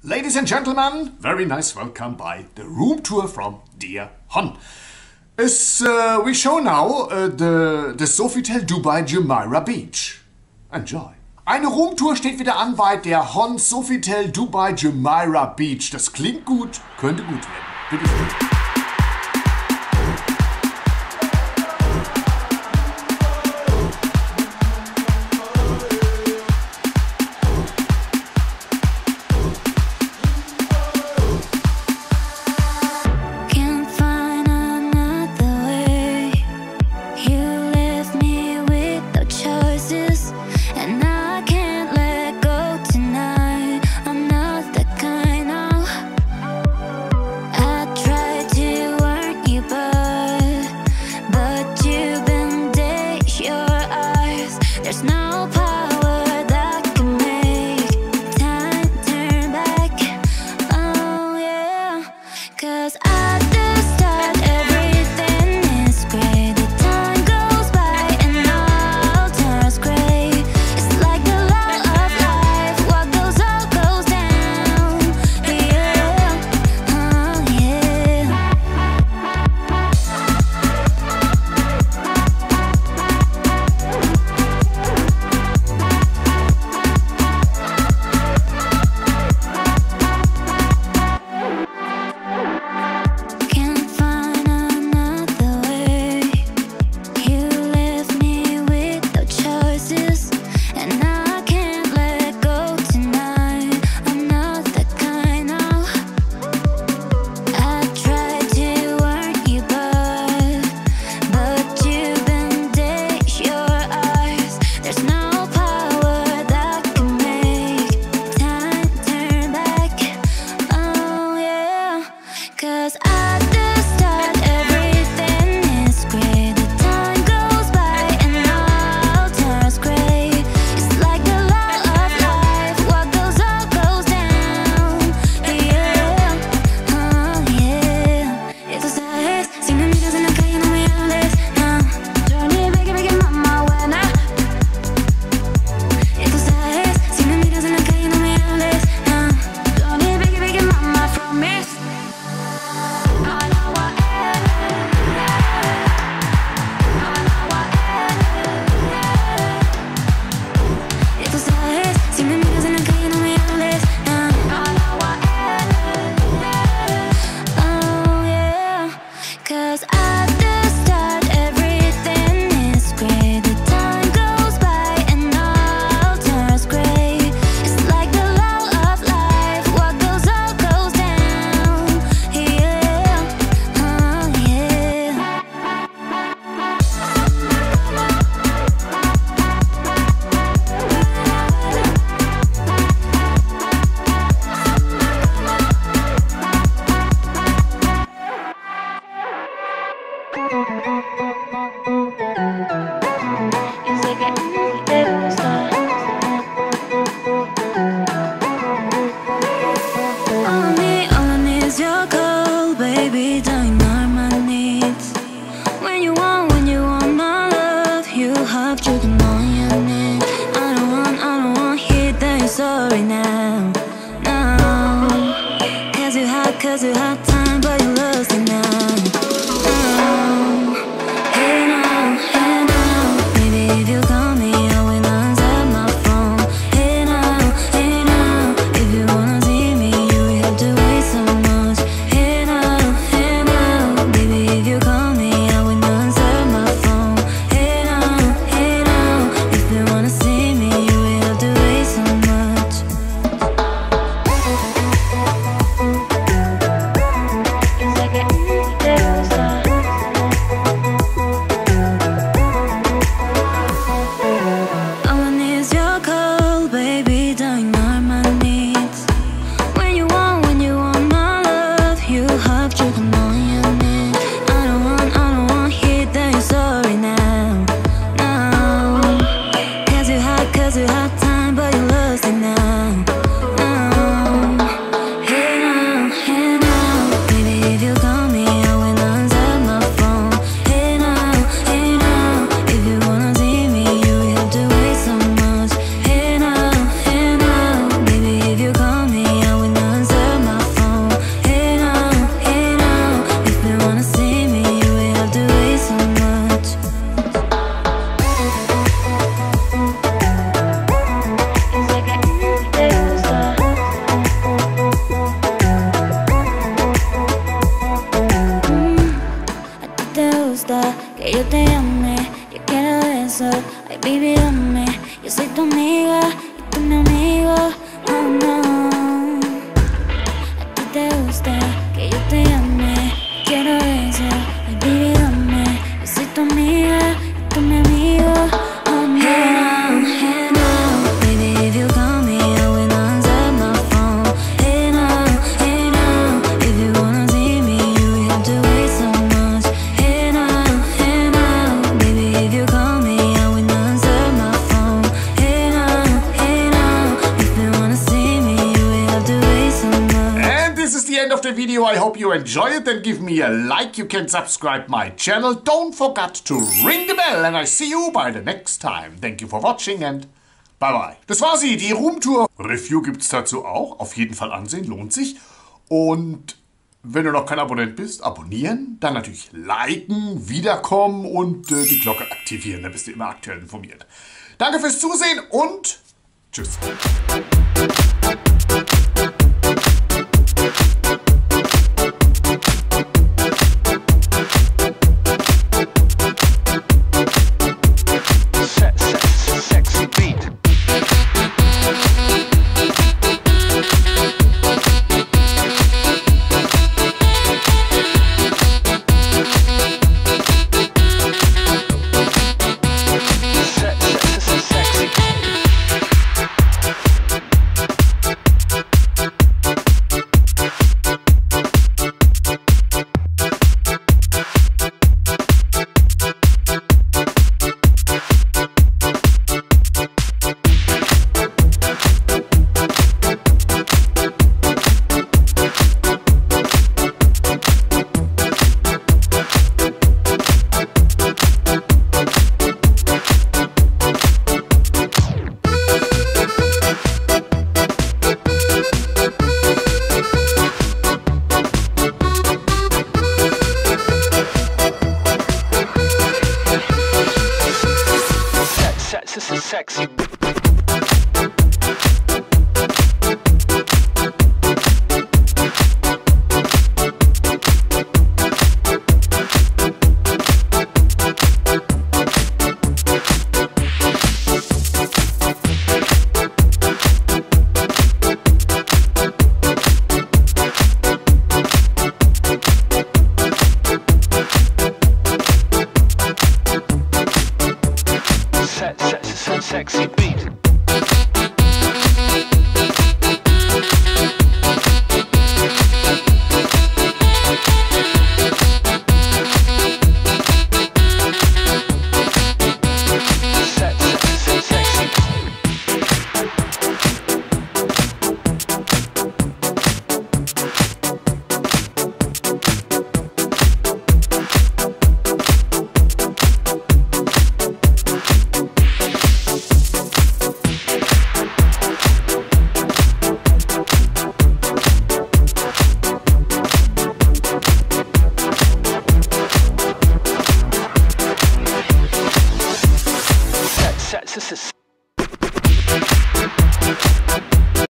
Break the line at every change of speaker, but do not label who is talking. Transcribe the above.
Ladies and gentlemen, very nice welcome by the room tour from der HON. We show now the Sofitel Dubai Jumeirah Beach. Enjoy. Eine Roomtour steht wieder an bei der HON Sofitel Dubai Jumeirah Beach. Das klingt gut, könnte gut werden. Bitte schön. end of the video. I hope you enjoy it. Then give me a like. You can subscribe my channel. Don't forget to ring the bell. And I see you by the next time. Thank you for watching and bye bye. Das war sie, die Roomtour. Review gibt es dazu auch. Auf jeden Fall ansehen, lohnt sich. Und wenn du noch kein Abonnent bist, abonnieren. Dann natürlich liken, wiederkommen und die Glocke aktivieren. Dann bist du immer aktuell informiert. Danke fürs Zusehen und tschüss.